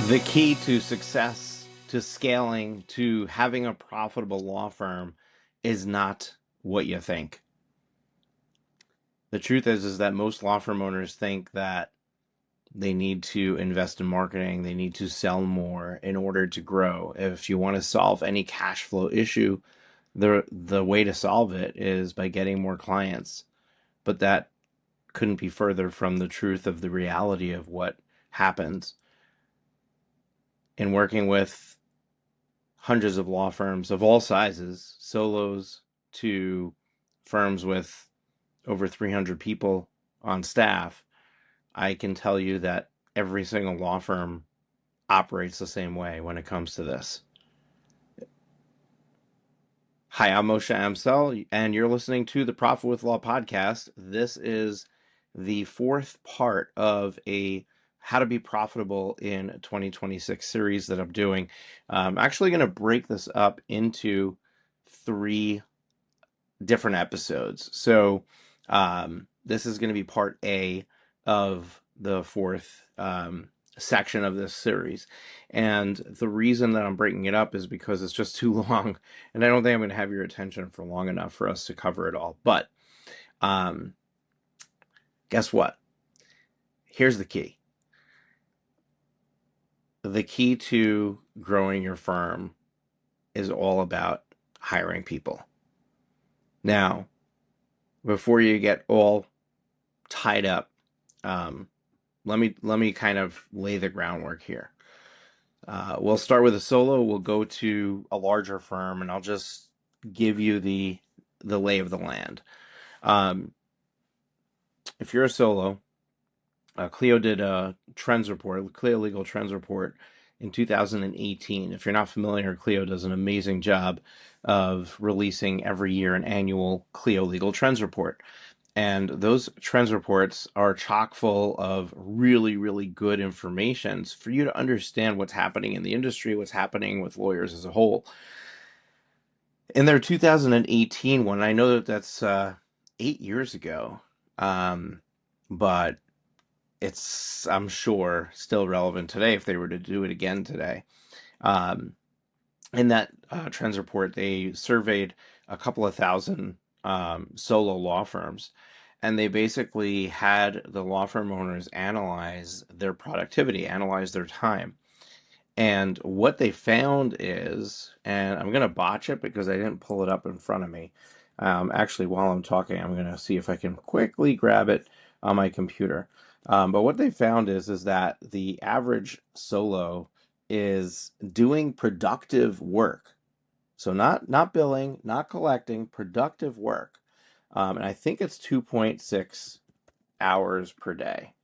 The key to success, to scaling, to having a profitable law firm is not what you think. The truth is that most law firm owners think that they need to invest in marketing, they need to sell more in order to grow. If you want to solve any cash flow issue, the way to solve it is by getting more clients. But that couldn't be further from the truth of the reality of what happens in working with hundreds of law firms of all sizes, solos to firms with over 300 people on staff. I can tell you that every single law firm operates the same way when it comes to this. Hi, I'm Moshe Amsel, and you're listening to the Profit with Law podcast. This is the fourth part of a How to Be Profitable in 2026 series that I'm doing. I'm actually going to break this up into three different episodes. So this is going to be part A of the fourth section of this series. And the reason that I'm breaking it up is because it's just too long, and I don't think I'm going to have your attention for long enough for us to cover it all. But guess what? Here's the key. The key to growing your firm is all about hiring people. Now, before you get all tied up, let me kind of lay the groundwork here. We'll start with a solo. We'll go to a larger firm, and I'll just give you the lay of the land. If you're a solo, Clio did a trends report, Clio Legal Trends Report in 2018. If you're not familiar, Clio does an amazing job of releasing every year an annual Clio Legal Trends Report. And those trends reports are chock full of really, really good information for you to understand what's happening in the industry, what's happening with lawyers as a whole. In their 2018 one, I know that that's 8 years ago, but it's, I'm sure, still relevant today if they were to do it again today. In that trends report, they surveyed a couple of thousand solo law firms, and they basically had the law firm owners analyze their productivity, analyze their time. And what they found is, and I'm going to botch it because I didn't pull it up in front of me. Actually, while I'm talking, I'm going to see if I can quickly grab it on my computer. But what they found is that the average solo is doing productive work. So not billing, not collecting, productive work. And I think it's 2.6 hours per day.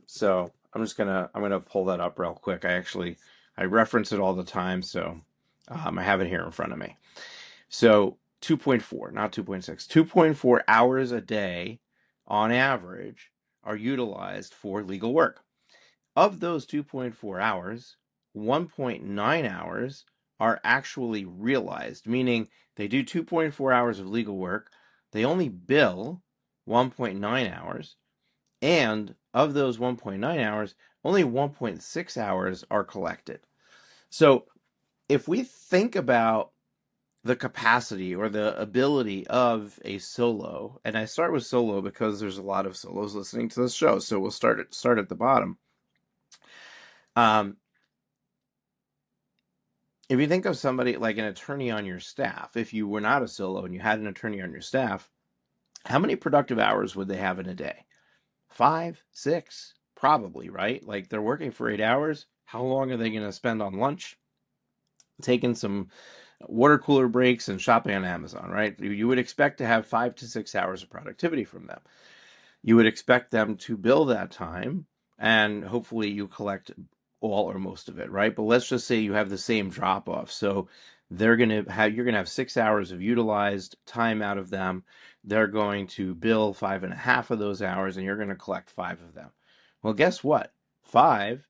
So I'm gonna pull that up real quick. I reference it all the time, so I have it here in front of me. So 2.4, not 2.6, 2.4 hours a day on average are utilized for legal work. Of those 2.4 hours, 1.9 hours are actually realized, meaning they do 2.4 hours of legal work, they only bill 1.9 hours, and of those 1.9 hours, only 1.6 hours are collected. So if we think about the capacity or the ability of a solo, and I start with solo because there's a lot of solos listening to this show, so we'll start at the bottom. If you think of somebody like an attorney on your staff, if you were not a solo and you had an attorney on your staff, how many productive hours would they have in a day? 5, 6, probably, right? Like they're working for 8 hours. How long are they going to spend on lunch? Taking some water cooler breaks and shopping on Amazon, right? You would expect to have 5 to 6 hours of productivity from them. You would expect them to bill that time, and hopefully you collect all or most of it, right? But let's just say you have the same drop off. So you're going to have 6 hours of utilized time out of them. They're going to bill 5.5 of those hours, and you're going to collect 5 of them. Well, guess what? 5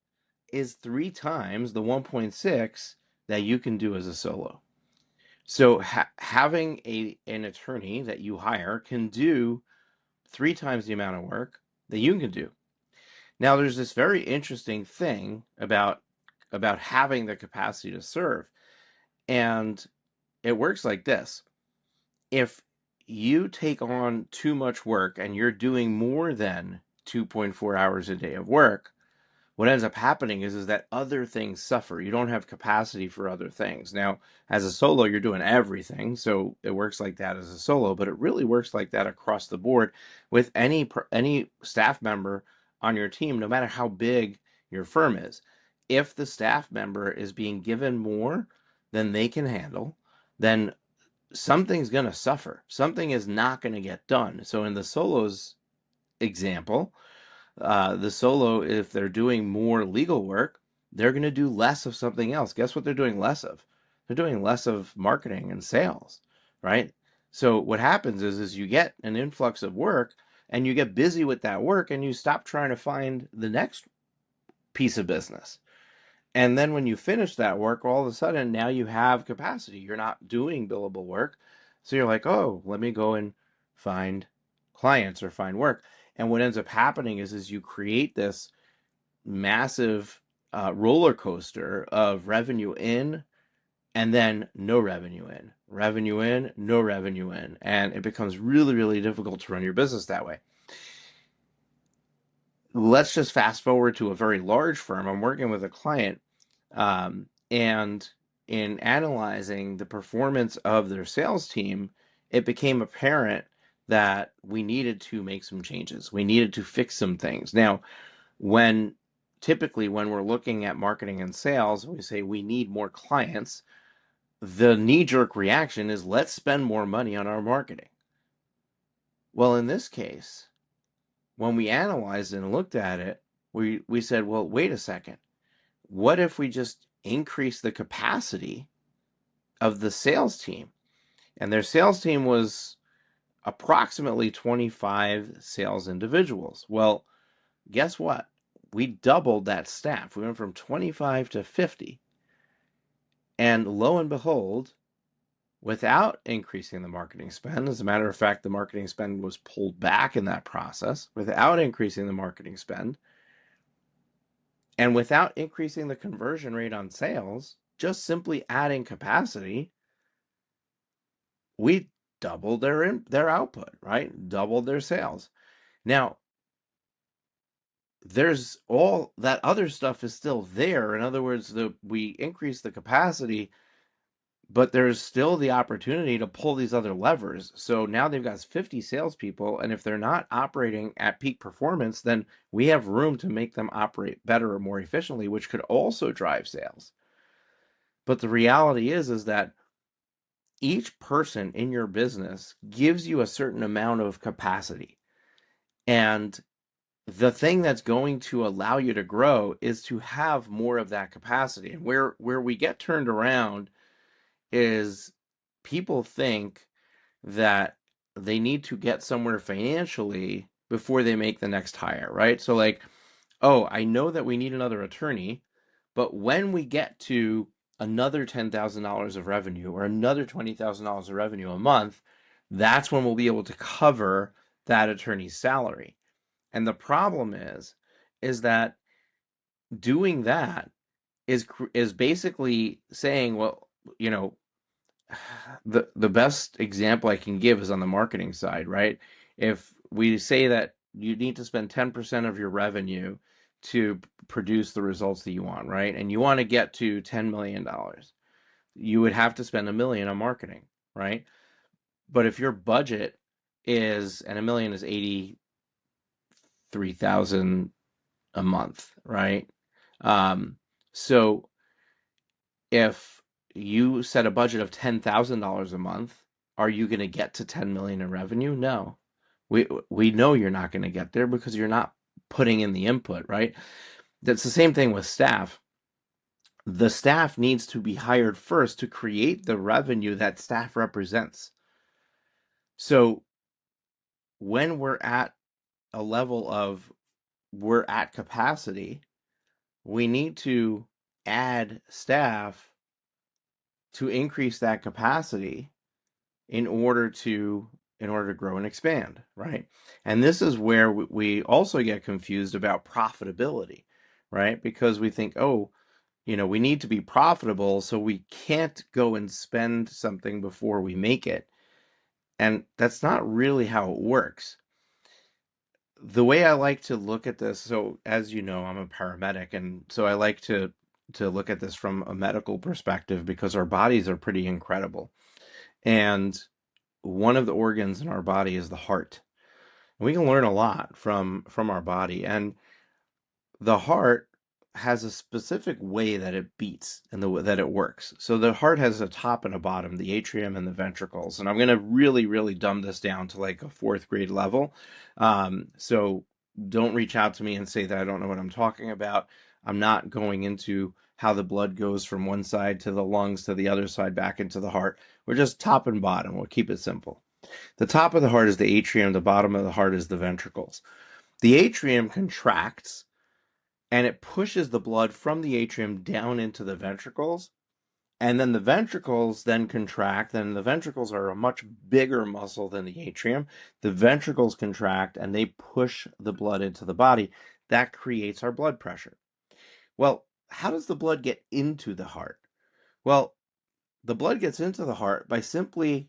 is 3 times the 1.6 that you can do as a solo. So having an attorney that you hire can do 3 times the amount of work that you can do. Now, there's this very interesting thing about about having the capacity to serve. And it works like this. If you take on too much work and you're doing more than 2.4 hours a day of work, what ends up happening is that other things suffer. You don't have capacity for other things. Now, as a solo, you're doing everything, so it works like that as a solo, but it really works like that across the board with any staff member on your team, no matter how big your firm is. If the staff member is being given more than they can handle, then something's going to suffer. Something is not going to get done. So in the solos example, the solo, if they're doing more legal work, they're going to do less of something else. Guess what they're doing less of? They're doing less of marketing and sales, right? So what happens is you get an influx of work and you get busy with that work and you stop trying to find the next piece of business. And then when you finish that work, all of a sudden now you have capacity. You're not doing billable work. So you're like, oh, let me go and find clients or find work. And what ends up happening is you create this massive roller coaster of revenue in and then no revenue in, revenue in, no revenue in. And it becomes really, really difficult to run your business that way. Let's just fast forward to a very large firm. I'm working with a client, and in analyzing the performance of their sales team, it became apparent that we needed to make some changes. We needed to fix some things. Now, typically when we're looking at marketing and sales, we say we need more clients. The knee-jerk reaction is let's spend more money on our marketing. Well, in this case, when we analyzed and looked at it, we said, well, wait a second. What if we just increase the capacity of the sales team? And their sales team was approximately 25 sales individuals. Well, guess what? We doubled that staff. We went from 25 to 50. And lo and behold, without increasing the marketing spend, as a matter of fact, the marketing spend was pulled back in that process, without increasing the marketing spend, and without increasing the conversion rate on sales, just simply adding capacity, we doubled their output, right? Doubled their sales. Now, there's all that other stuff is still there. In other words, we increase the capacity, but there's still the opportunity to pull these other levers. So now they've got 50 salespeople, and if they're not operating at peak performance, then we have room to make them operate better or more efficiently, which could also drive sales. But the reality is that each person in your business gives you a certain amount of capacity. And the thing that's going to allow you to grow is to have more of that capacity. And where we get turned around is people think that they need to get somewhere financially before they make the next hire, right? So like, oh, I know that we need another attorney, but when we get to another $10,000 of revenue or another $20,000 of revenue a month, that's when we'll be able to cover that attorney's salary. And the problem is that doing that is basically saying, well, you know, the best example I can give is on the marketing side, right? If we say that you need to spend 10% of your revenue to produce the results that you want, right? And you want to get to $10 million, you would have to spend $1 million on marketing, right? But if your budget is, and $1 million is 83,000 a month, right? So if you set a budget of $10,000 a month, are you going to get to 10 million in revenue? No. We know you're not going to get there because you're not putting in the input, right? That's the same thing with staff. The staff needs to be hired first to create the revenue that staff represents. So when we're at a level of we're at capacity, we need to add staff to increase that capacity in order to grow and expand, right? And this is where we also get confused about profitability, right? Because we think, oh, we need to be profitable, so we can't go and spend something before we make it. And that's not really how it works. The way I like to look at this, so as you know, I'm a paramedic, and so I like to look at this from a medical perspective because our bodies are pretty incredible. And one of the organs in our body is the heart. We can learn a lot from our body, and the heart has a specific way that it beats and that it works. So the heart has a top and a bottom, the atrium and the ventricles. And I'm going to really, really dumb this down to like a fourth grade level. So don't reach out to me and say that I don't know what I'm talking about. I'm not going into how the blood goes from one side to the lungs to the other side back into the heart. We're just top and bottom. We'll keep it simple. The top of the heart is the atrium, the bottom of the heart is the ventricles. The atrium contracts and it pushes the blood from the atrium down into the ventricles. And then the ventricles then contract, and the ventricles are a much bigger muscle than the atrium. The ventricles contract and they push the blood into the body. That creates our blood pressure. Well, how does the blood get into the heart? Well, the blood gets into the heart by simply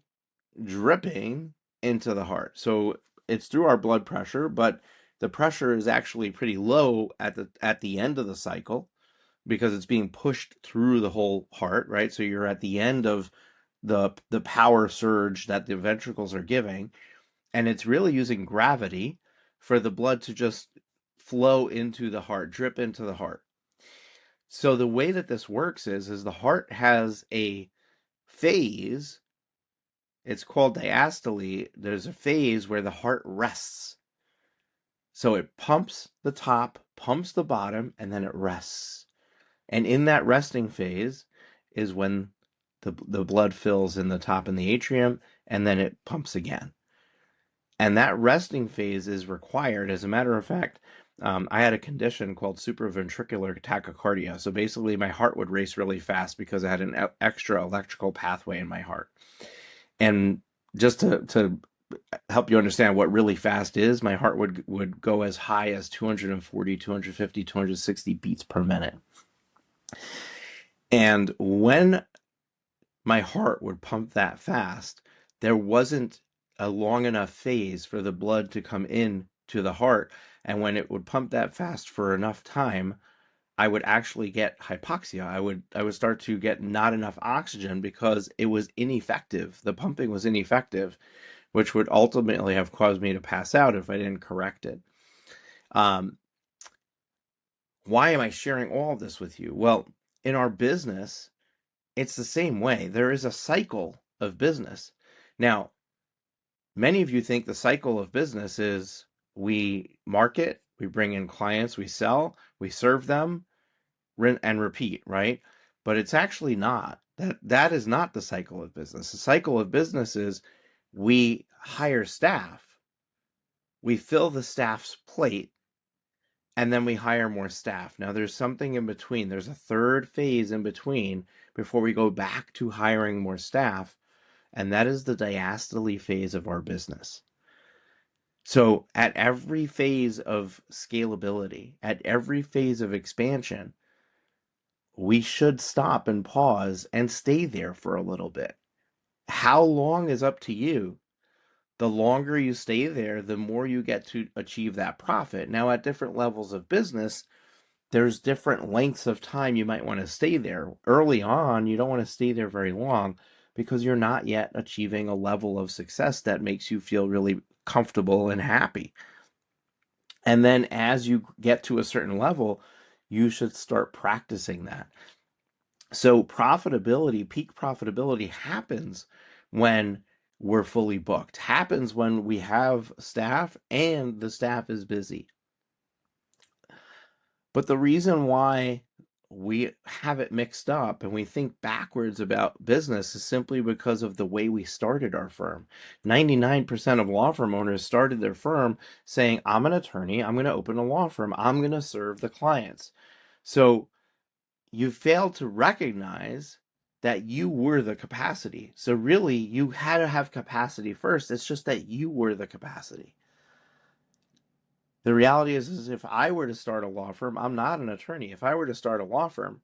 dripping into the heart. So it's through our blood pressure, but the pressure is actually pretty low at the end of the cycle because it's being pushed through the whole heart, right? So you're at the end of the power surge that the ventricles are giving, and it's really using gravity for the blood to just flow into the heart, drip into the heart. So the way that this works is the heart has a phase. It's called diastole. There's a phase where the heart rests. So it pumps the top, pumps the bottom, and then it rests. And in that resting phase is when the blood fills in the top in the atrium, and then it pumps again. And that resting phase is required. As a matter of fact, I had a condition called supraventricular tachycardia. So basically, my heart would race really fast because I had an extra electrical pathway in my heart. And just to help you understand what really fast is, my heart would go as high as 240, 250, 260 beats per minute. And when my heart would pump that fast, there wasn't a long enough phase for the blood to come in to the heart. And when it would pump that fast for enough time, I would actually get hypoxia. I would start to get not enough oxygen because it was ineffective. The pumping was ineffective, which would ultimately have caused me to pass out if I didn't correct it. Um, why am I sharing all of this with you? Well, in our business, it's the same way. There is a cycle of business. Now, many of you think the cycle of business is we market, we bring in clients, we sell, we serve them, and repeat, right? But it's actually not. That is not the cycle of business. The cycle of business is we hire staff, we fill the staff's plate, and then we hire more staff. Now, there's something in between. There's a third phase in between before we go back to hiring more staff, and that is the diastole phase of our business. So, at every phase of scalability, at every phase of expansion, we should stop and pause and stay there for a little bit. How long is up to you? The longer you stay there, the more you get to achieve that profit. Now, at different levels of business, there's different lengths of time you might want to stay there. Early on, you don't want to stay there very long because you're not yet achieving a level of success that makes you feel really comfortable and happy. And then as you get to a certain level, you should start practicing that. So profitability, peak profitability happens when we're fully booked, happens when we have staff and the staff is busy. But the reason why we have it mixed up and we think backwards about business is simply because of the way we started our firm. 99% of law firm owners started their firm saying, I'm an attorney, I'm going to open a law firm, I'm going to serve the clients. So you failed to recognize that you were the capacity. So really, you had to have capacity first. It's just that you were the capacity. The reality is if I were to start a law firm, I'm not an attorney. If I were to start a law firm,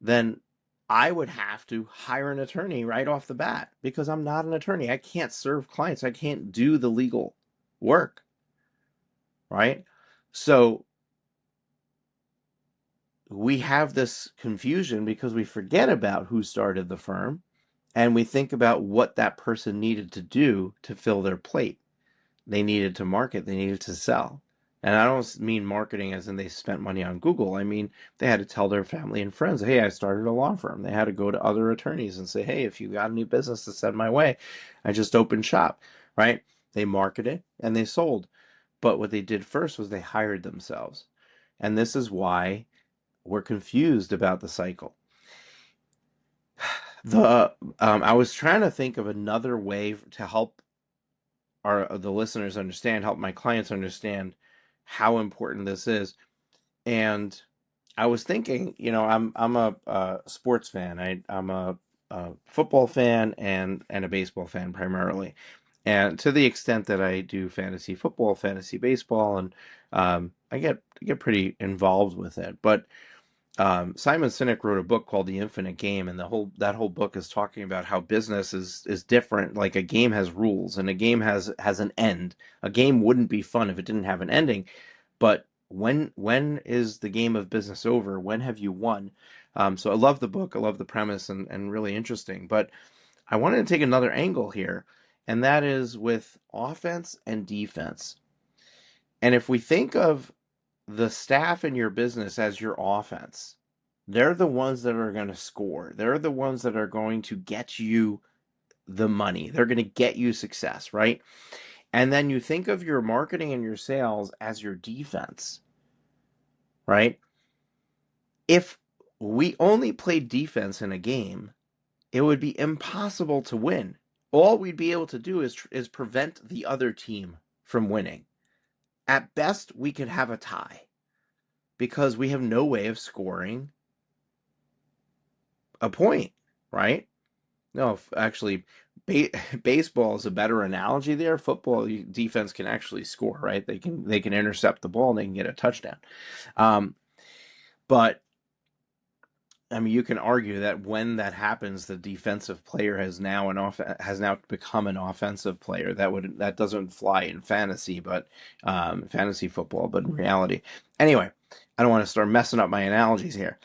then I would have to hire an attorney right off the bat because I'm not an attorney. I can't serve clients. I can't do the legal work, right? So we have this confusion because we forget about who started the firm and we think about what that person needed to do to fill their plate. They needed to market, they needed to sell. And I don't mean marketing as in they spent money on Google. I mean, they had to tell their family and friends, hey, I started a law firm. They had to go to other attorneys and say, hey, if you got any business to send my way, I just opened shop, right? They marketed and they sold. But what they did first was they hired themselves. And this is why we're confused about the cycle. I was trying to think of another way to help the listeners understand, help my clients understand how important this is. And I was thinking, I'm a sports fan. I'm a football fan and a baseball fan primarily, and to the extent that I do fantasy football, fantasy baseball, and I get pretty involved with it. But Simon Sinek wrote a book called The Infinite Game, and that whole book is talking about how business is different. Like a game has rules, and a game has an end. A game wouldn't be fun if it didn't have an ending. But when is the game of business over? When have you won? So I love the book. I love the premise, and really interesting. But I wanted to take another angle here, and that is with offense and defense. And if we think of the staff in your business as your offense, they're the ones that are going to score. They're the ones that are going to get you the money. They're going to get you success, right? And then you think of your marketing and your sales as your defense, right? If we only played defense in a game, it would be impossible to win. All we'd be able to do is prevent the other team from winning. At best, we could have a tie because we have no way of scoring a point, right? No, actually, baseball is a better analogy there. Football defense can actually score, right? They can intercept the ball and they can get a touchdown. Um, but I mean, you can argue that when that happens, the defensive player has now become an offensive player. That doesn't fly in fantasy, but fantasy football, but in reality, anyway. I don't want to start messing up my analogies here.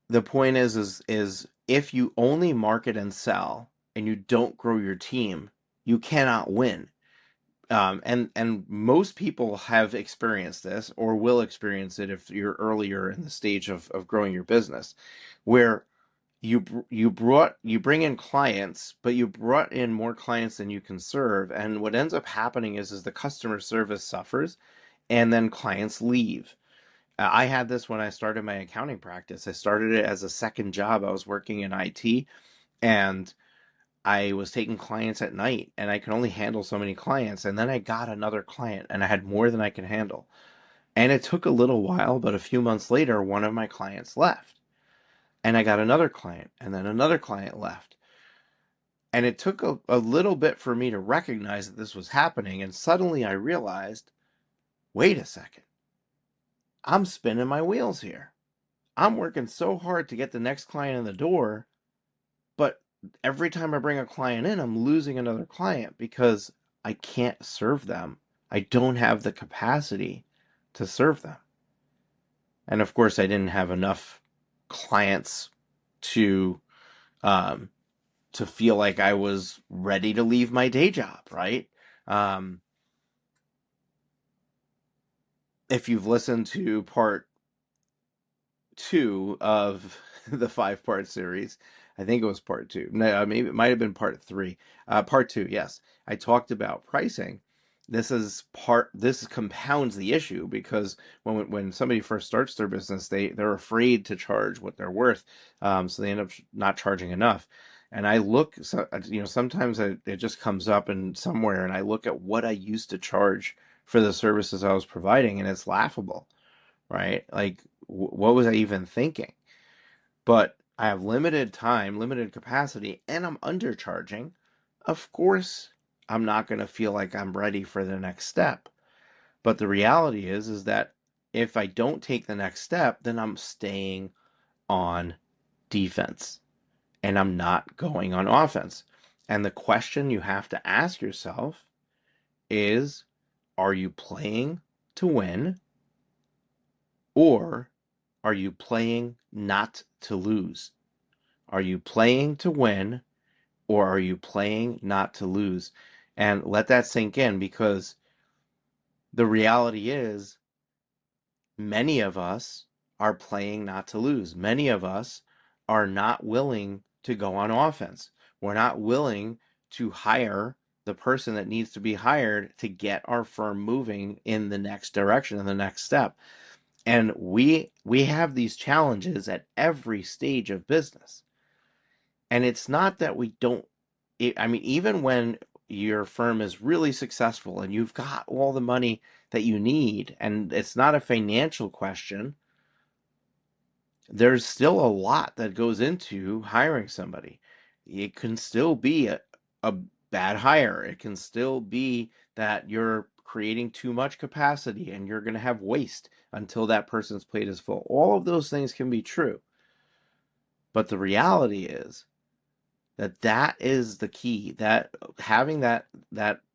The point is if you only market and sell and you don't grow your team, you cannot win. And most people have experienced this or will experience it if you're earlier in the stage of growing your business, where you bring in clients, but you brought in more clients than you can serve, and what ends up happening is the customer service suffers, and then clients leave. I had this when I started my accounting practice. I started it as a second job. I was working in IT, and I was taking clients at night, and I could only handle so many clients. And then I got another client, and I had more than I could handle. And it took a little while, but a few months later, one of my clients left. And I got another client, and then another client left. And it took a little bit for me to recognize that this was happening. And suddenly I realized, wait a second, I'm spinning my wheels here. I'm working so hard to get the next client in the door, but every time I bring a client in, I'm losing another client because I can't serve them. I don't have the capacity to serve them. And of course, I didn't have enough clients to um, to feel like I was ready to leave my day job, right? Um, if you've listened to part two of the 5-part series. I think it was part two. No, maybe it might have been part three. Part two, yes. I talked about pricing. This compounds the issue because when somebody first starts their business, they're afraid to charge what they're worth, so they end up not charging enough. And I look, so, sometimes it just comes up in somewhere, and I look at what I used to charge for the services I was providing, and it's laughable, right? Like, what was I even thinking? But I have limited time, limited capacity, and I'm undercharging. Of course, I'm not going to feel like I'm ready for the next step. But the reality is that if I don't take the next step, then I'm staying on defense and I'm not going on offense. And the question you have to ask yourself is, are you playing to win or are you playing not to lose? Are you playing to win or are you playing not to lose? And let that sink in, because the reality is many of us are playing not to lose. Many of us are not willing to go on offense. We're not willing to hire the person that needs to be hired to get our firm moving in the next direction, in the next step. And we have these challenges at every stage of business. And it's not that we don't, I mean, even when your firm is really successful and you've got all the money that you need, and it's not a financial question, there's still a lot that goes into hiring somebody. It can still be a bad hire. It can still be that you're creating too much capacity and you're going to have waste until that person's plate is full. All of those things can be true. But the reality is that is the key. That having that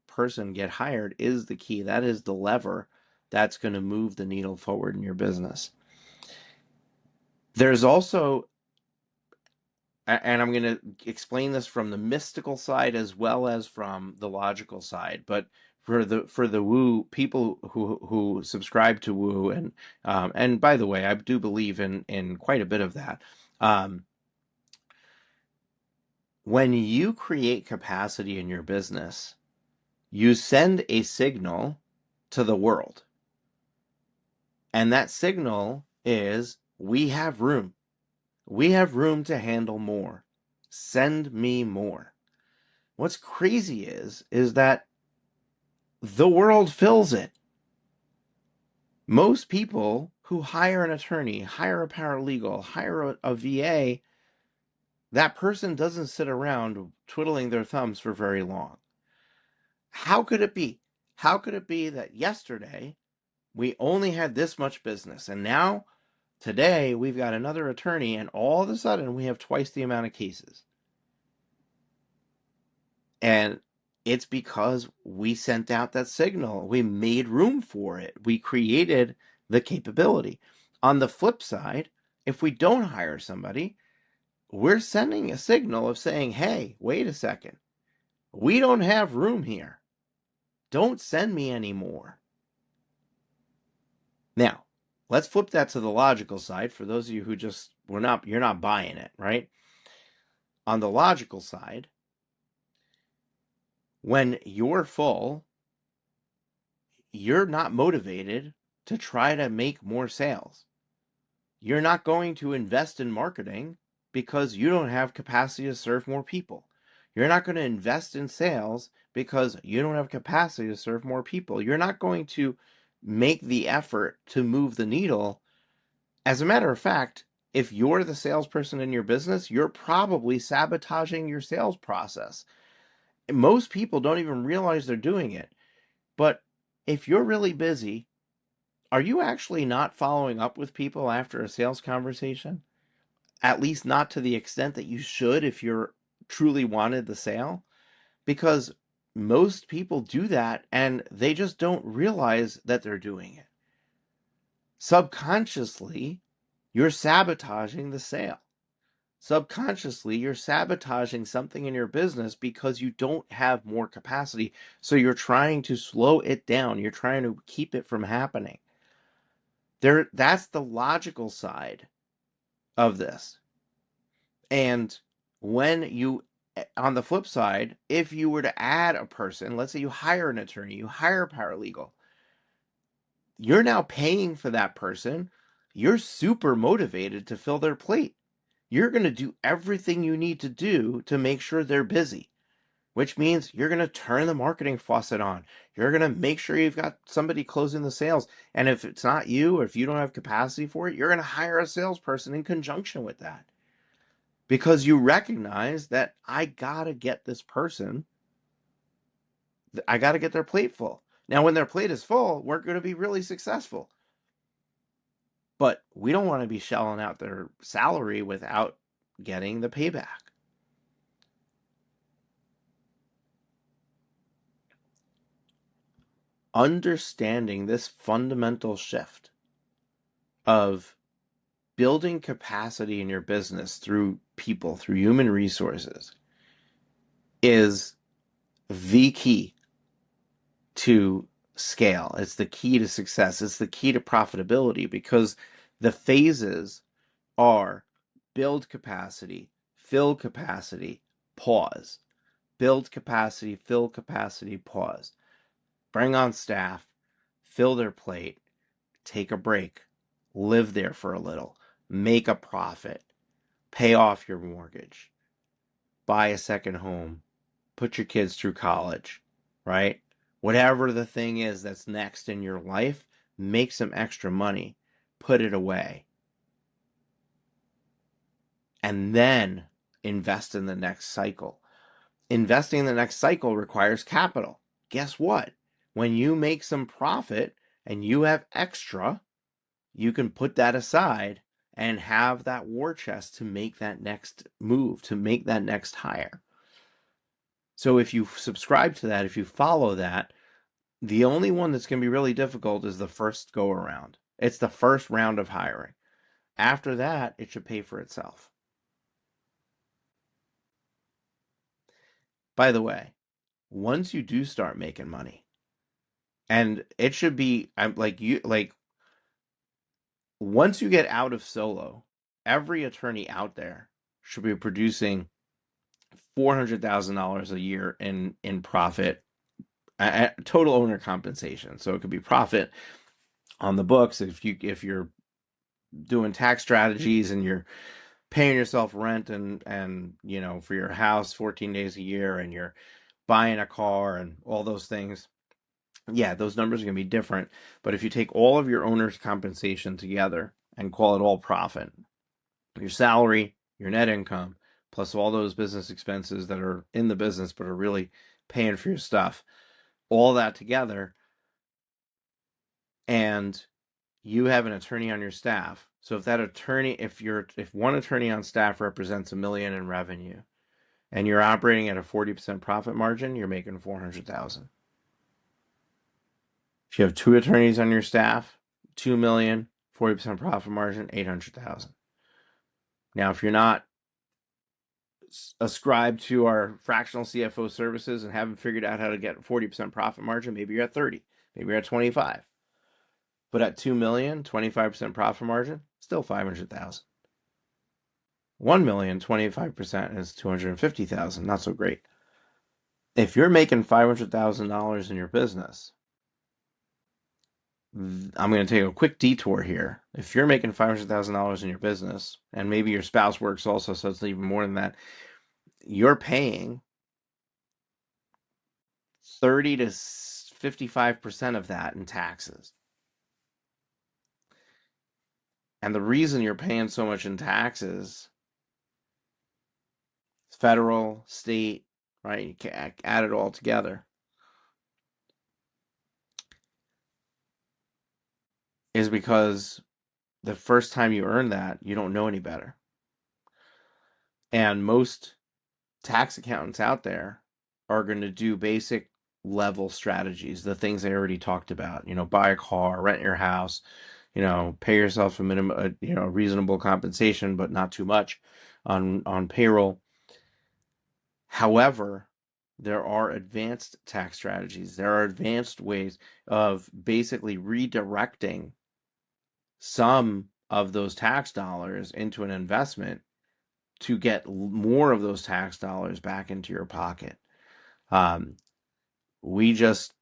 person get hired is the key. That is the lever that's going to move the needle forward in your business. There's also, and I'm going to explain this from the mystical side as well as from the logical side, but for the woo people who subscribe to woo, and by the way, I do believe in quite a bit of that. Um, when you create capacity in your business, you send a signal to the world. And that signal is, we have room. We have room to handle more. Send me more. What's crazy is that the world fills it. Most people who hire an attorney, hire a paralegal, hire a VA, that person doesn't sit around twiddling their thumbs for very long. How could it be? How could it be that yesterday we only had this much business and now today we've got another attorney and all of a sudden we have twice the amount of cases? And it's because we sent out that signal. We made room for it. We created the capability. On the flip side, if we don't hire somebody, we're sending a signal of saying, hey, wait a second. We don't have room here. Don't send me any more. Now, let's flip that to the logical side for those of you who you're not buying it, right? On the logical side, when you're full, you're not motivated to try to make more sales. You're not going to invest in marketing because you don't have capacity to serve more people. You're not going to invest in sales because you don't have capacity to serve more people. You're not going to make the effort to move the needle. As a matter of fact, if you're the salesperson in your business, you're probably sabotaging your sales process. Most people don't even realize they're doing it. But if you're really busy, are you actually not following up with people after a sales conversation? At least not to the extent that you should if you're truly wanted the sale? Because most people do that and they just don't realize that they're doing it. Subconsciously, you're sabotaging the sale. Subconsciously, you're sabotaging something in your business because you don't have more capacity. So you're trying to slow it down. You're trying to keep it from happening. That's the logical side of this. And when you, on the flip side, if you were to add a person, let's say you hire an attorney, you hire a paralegal, you're now paying for that person. You're super motivated to fill their plate. You're going to do everything you need to do to make sure they're busy, which means you're going to turn the marketing faucet on. You're going to make sure you've got somebody closing the sales. And if it's not you, or if you don't have capacity for it, you're going to hire a salesperson in conjunction with that. Because you recognize that I got to get this person, I got to get their plate full. Now, when their plate is full, we're going to be really successful. But we don't want to be shelling out their salary without getting the payback. Understanding this fundamental shift of building capacity in your business through people, through human resources, is the key to scale. It's the key to success. It's the key to profitability, because the phases are build capacity, fill capacity, pause. Build capacity, fill capacity, pause. Bring on staff, fill their plate, take a break, live there for a little, make a profit, pay off your mortgage, buy a second home, put your kids through college, right? Whatever the thing is that's next in your life, make some extra money, put it away, and then invest in the next cycle. Investing in the next cycle requires capital. Guess what? When you make some profit and you have extra, you can put that aside and have that war chest to make that next move, to make that next hire. So if you subscribe to that, if you follow that, the only one that's going to be really difficult is the first go around. It's the first round of hiring. After that, it should pay for itself. By the way, once you do start making money, and it should be, I'm like you, like once you get out of solo, every attorney out there should be producing $400,000 a year in profit, total owner compensation. So it could be profit on the books if you're doing tax strategies and you're paying yourself rent and for your house 14 days a year, and you're buying a car and all those things. Yeah, those numbers are going to be different. But if you take all of your owner's compensation together and call it all profit, your salary, your net income, plus all those business expenses that are in the business but are really paying for your stuff, all that together, and you have an attorney on your staff. So if that attorney, if one attorney on staff represents $1 million in revenue, and you're operating at a 40% profit margin, you're making 400,000. If you have two attorneys on your staff, 2 million, 40% profit margin, 800,000. Now, if you're not ascribed to our fractional CFO services and haven't figured out how to get 40% profit margin, maybe you're at 30, maybe you're at 25. But at 2 million, 25% profit margin, still 500,000. 1 million, 25% is 250,000. Not so great. If you're making $500,000 in your business, I'm going to take a quick detour here. If you're making $500,000 in your business, and maybe your spouse works also, so it's even more than that, you're paying 30 to 55% of that in taxes. And the reason you're paying so much in taxes, federal, state, right? You can add it all together, is because the first time you earn that, you don't know any better. And most tax accountants out there are going to do basic level strategies, the things I already talked about, buy a car, rent your house, pay yourself a minimum, reasonable compensation, but not too much on payroll. However, there are advanced tax strategies. There are advanced ways of basically redirecting some of those tax dollars into an investment to get more of those tax dollars back into your pocket. Um, we just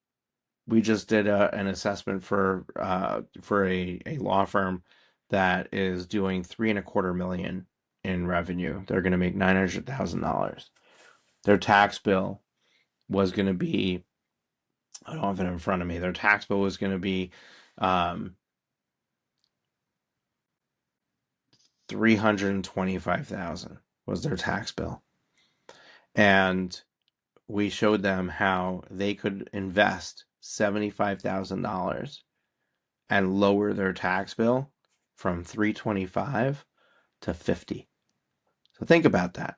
did an assessment for a law firm that is doing 3.25 million in revenue. They're going to make $900,000. Their tax bill was going to be, I don't have it in front of me. Their tax bill was going to be 325,000 was their tax bill, and we showed them how they could invest $75,000 and lower their tax bill from 325 to 50. So think about that.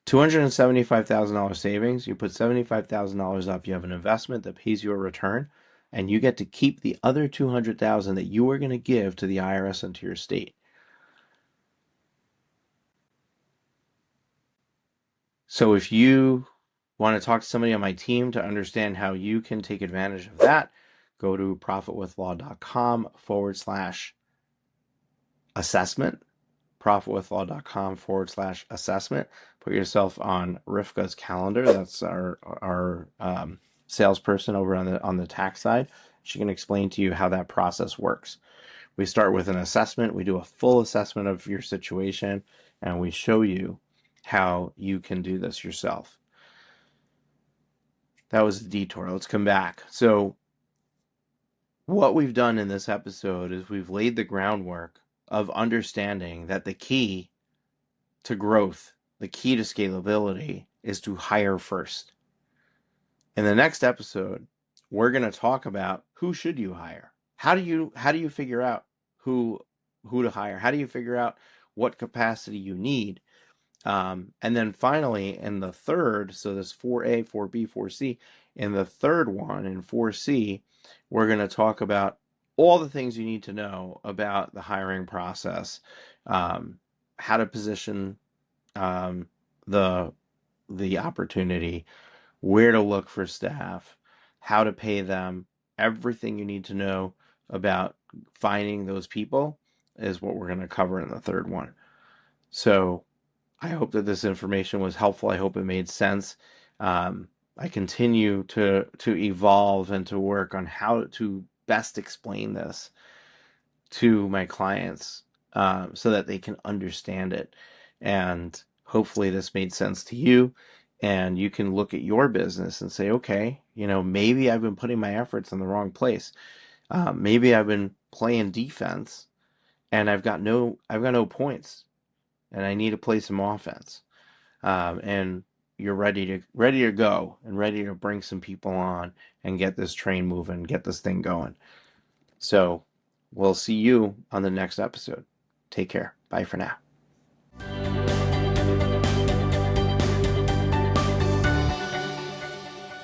$275,000 savings, you put $75,000 up, you have an investment that pays you a return, and you get to keep the other $200,000 that you are going to give to the IRS and to your state. So if you want to talk to somebody on my team to understand how you can take advantage of that, go to profitwithlaw.com/assessment, profitwithlaw.com/assessment. Put yourself on Rivka's calendar. That's our salesperson over on the tax side. She can explain to you how that process works. We start with an assessment. We do a full assessment of your situation, and we show you how you can do this yourself. That was a detour. Let's come back. So what we've done in this episode is we've laid the groundwork of understanding that the key to growth, the key to scalability, is to hire first. In the next episode, we're going to talk about who should you hire. How do you figure out who to hire? How do you figure out what capacity you need? And then finally, in the third, so this 4A, 4B, 4C, in the third one, in 4C, we're going to talk about all the things you need to know about the hiring process, how to position the opportunity, where to look for staff, how to pay them, everything you need to know about finding those people is what we're going to cover in the third one. So I hope that this information was helpful. I hope it made sense. I continue to evolve and to work on how to best explain this to my clients so that they can understand it. And hopefully this made sense to you. And you can look at your business and say, okay, maybe I've been putting my efforts in the wrong place. Maybe I've been playing defense and I've got no points and I need to play some offense. And you're ready to go and ready to bring some people on and get this train moving, get this thing going. So we'll see you on the next episode. Take care. Bye for now.